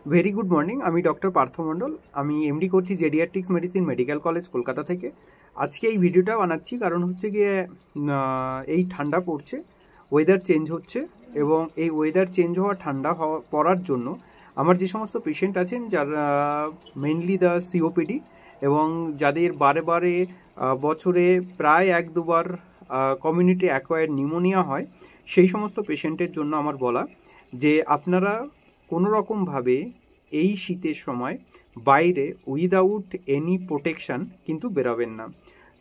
Very good morning. আমি doctor Partha মণ্ডল। আমি MD করছি geriatrics medicine medical college Kolkata থেকে। আজকে এই ভিডিওটা বানাচ্ছি কারণ হচ্ছে গিয়ে এই ঠান্ডা পড়ছে, ওয়েদার চেঞ্জ হচ্ছে এবং এই ওয়েদার চেঞ্জ হওয়া ঠান্ডা পড়ার জন্য আমার যে সমস্ত পেশেন্ট আছেন যারা মেনলি দ্য সিওপিডি এবং যাদের বারে বারে বছরে প্রায় এক দুবার কমিউনিটি অ্যাকোয়ার্ড নিউমোনিয়া হয়, সেই সমস্ত পেশেন্টের জন্য আমার বলা যে আপনারা কোনো রকমভাবে এই শীতের সময় বাইরে উইদাউট এনি প্রোটেকশান কিন্তু বেরোবেন না।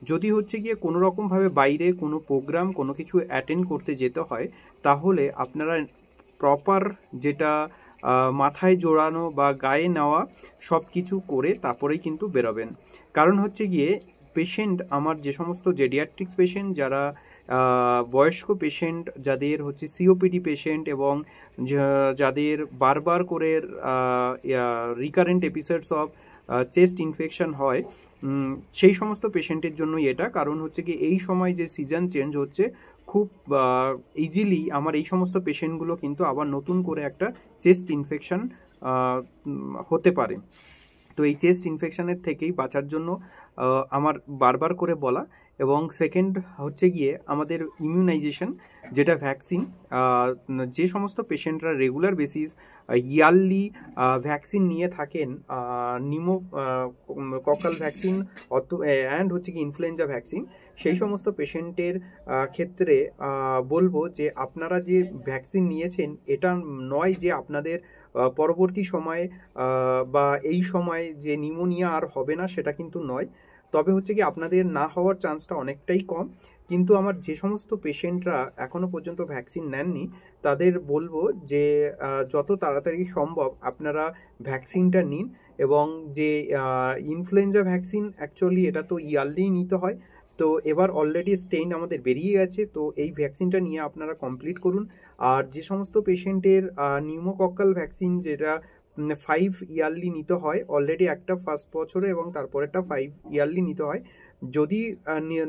যদি হচ্ছে গিয়ে কোনো রকমভাবে বাইরে কোনো প্রোগ্রাম কোনো কিছু অ্যাটেন্ড করতে যেতে হয়, তাহলে আপনারা প্রপার যেটা মাথায় জোড়ানো বা গায়ে নেওয়া সব কিছু করে তারপরেই কিন্তু বেরোবেন। কারণ হচ্ছে গিয়ে পেশেন্ট আমার যে সমস্ত জেডিয়াট্রিক্স পেশেন্ট, যারা বয়স্ক পেশেন্ট, যাদের হচ্ছে সিওপিডি পেশেন্ট এবং যাদের বারবার করে recurrent episodes of chest infection হয়, সেই সমস্ত পেশেন্টের জন্য এটা। কারণ হচ্ছে কি এই সময় যে সিজন চেঞ্জ হচ্ছে, খুব ইজিলি আমার এই সমস্ত পেশেন্টগুলো কিন্তু আবার নতুন করে একটা চেস্ট ইনফেকশন হতে পারে। তো এই চেস্ট ইনফেকশনের থেকেই বাঁচার জন্য আমার বারবার করে বলা। এবং সেকেন্ড হচ্ছে গিয়ে আমাদের ইমিউনাইজেশন, যেটা ভ্যাকসিন, যে সমস্ত পেশেন্টরা রেগুলার বেসিস ইয়ারলি ভ্যাকসিন নিয়ে থাকেন, নিউমোকক্কাল ভ্যাকসিন অ্যান্ড হচ্ছে কি ইনফ্লুয়েঞ্জা ভ্যাকসিন, সেই সমস্ত পেশেন্টের ক্ষেত্রে বলবো যে আপনারা যে ভ্যাকসিন নিয়েছেন এটা নয় যে আপনাদের পরবর্তী সময়ে বা এই সময় যে নিউমোনিয়া আর হবে না, সেটা কিন্তু নয়। তবে হচ্ছে কি আপনাদের না হওয়ার চান্সটা অনেকটাই কম। কিন্তু আমার যে সমস্ত পেশেন্টরা এখনও পর্যন্ত ভ্যাকসিন নেননি, তাদের বলবো যে যত তাড়াতাড়ি সম্ভব আপনারা ভ্যাকসিনটা নিন। এবং যে ইনফ্লুয়েঞ্জা ভ্যাকসিন অ্যাকচুয়ালি এটা তো ইয়ারলি নিতে হয়, তো এবার অলরেডি স্টেইন আমাদের বেরিয়ে গেছে, তো এই ভ্যাকসিনটা নিয়ে আপনারা কমপ্লিট করুন। আর যে সমস্ত পেশেন্টের নিউমোকক্কাল ভ্যাকসিন, যেটা 5 ইয়ারলি নিতে হয়, অলরেডি একটা ফার্স্ট বছরে এবং তারপরেরটা 5 ইয়ারলি নিতে হয়। যদি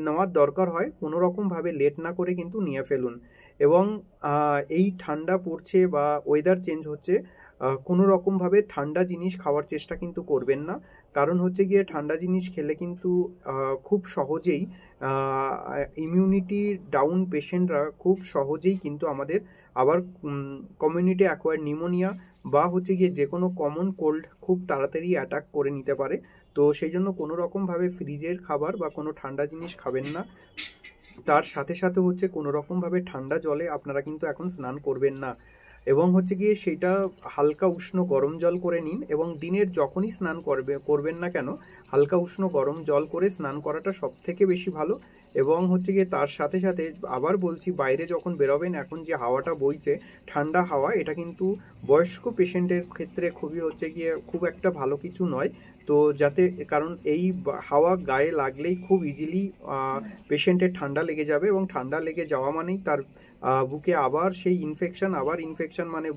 নেওয়ার দরকার হয় কোনো রকমভাবে লেট না করে কিন্তু নিয়ে ফেলুন। এবং এই ঠান্ডা পড়ছে বা ওয়েদার চেঞ্জ হচ্ছে, কোনো রকমভাবে ঠান্ডা জিনিস খাওয়ার চেষ্টা কিন্তু করবেন না। কারণ হচ্ছে গিয়ে ঠান্ডা জিনিস খেলে কিন্তু খুব সহজেই ইমিউনিটি ডাউন পেশেন্টরা খুব সহজেই কিন্তু আমাদের আবার কমিউনিটি অ্যাকোয়ার্ড নিউমোনিয়া বা হচ্ছে গিয়ে যে কোনো কমন কোল্ড খুব তাড়াতাড়ি অ্যাটাক করে নিতে পারে। তো সেই জন্য কোনো রকমভাবে ফ্রিজের খাবার বা কোনো ঠান্ডা জিনিস খাবেন না। তার সাথে সাথে হচ্ছে কোনো রকমভাবে ঠান্ডা জলে আপনারা কিন্তু এখন স্নান করবেন না। এবং হচ্ছে গিয়ে সেটা হালকা উষ্ণ গরম জল করে নিন, এবং দিনের যখনই স্নান করবেন না কেন, হালকা উষ্ণ গরম জল করে স্নান করাটা সব থেকে বেশি ভালো। এবং হচ্ছে গিয়ে তার সাথে সাথে আবার বলছি, বাইরে যখন বেরোবেন, এখন যে হাওয়াটা বইছে ঠান্ডা হাওয়া, এটা কিন্তু বয়স্ক পেশেন্টের ক্ষেত্রে খুবই হচ্ছে গিয়ে খুব একটা ভালো কিছু নয়। তো যাতে, কারণ এই হাওয়া গায়ে লাগলেই খুব ইজিলি পেশেন্টের ঠান্ডা লেগে যাবে, এবং ঠান্ডা লেগে যাওয়া মানেই তার বুকে আবার সেই ইনফেকশন মানে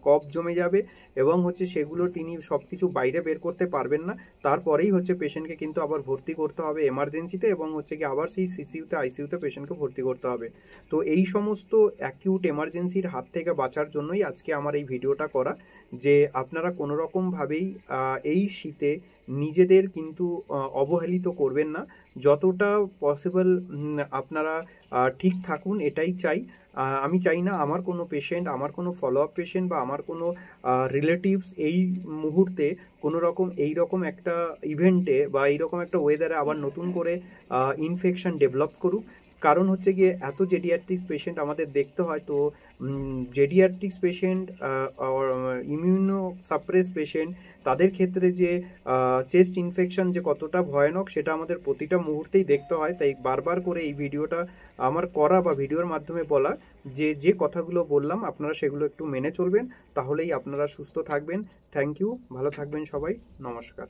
কফ জমে যাবে, এবং হচ্ছে সেগুলো তিনি সব কিছু বাইরে বের করতে পারবেন না। তারপরেই হচ্ছে পেশেন্টকে কিন্তু আবার ভর্তি করতে হবে এমার্জেন্সিতে, এবং হচ্ছে কি আবার সেই সিসিউতে আইসিউতে পেশেন্টকে ভর্তি করতে হবে। তো এই সমস্ত অ্যাকিউট এমার্জেন্সির হাত থেকে বাঁচার জন্যই আজকে আমার এই ভিডিওটা করা, যে আপনারা কোনো রকমভাবেই এই শীতে নিজেদের কিন্তু অবহেলিত করবেন না। যতটা পসিবল আপনারা ঠিক থাকুন, এটাই চাই। আমি চাই না আমার কোনো পেশেন্ট, আমার কোনো ফলো আপ পেশেন্ট বা আমার কোনো রিলেটিভস এই মুহূর্তে কোনো রকম এই রকম একটা ইভেন্টে বা এইরকম একটা ওয়েদারে আবার নতুন করে ইনফেকশন ডেভেলপ করুক। কারণ হচ্ছে গিয়ে এত জেডিয়াট্রিক্স পেশেন্ট আমাদের দেখতে হয়, তো geriatrics patient immuno suppress patient, তাদের ক্ষেত্রে যে চেস্ট ইনফেকশন যে কতটা ভয়ানক, সেটা আমাদের প্রতিটা মুহূর্তেই দেখতে হয়। তাই বারবার করে এই ভিডিওটা আমার করা বা ভিডিওর মাধ্যমে বলা যে কথাগুলো বললাম আপনারা সেগুলো একটু মেনে চলবেন, তাহলেই আপনারা সুস্থ থাকবেন। থ্যাংক ইউ, ভালো থাকবেন সবাই, নমস্কার।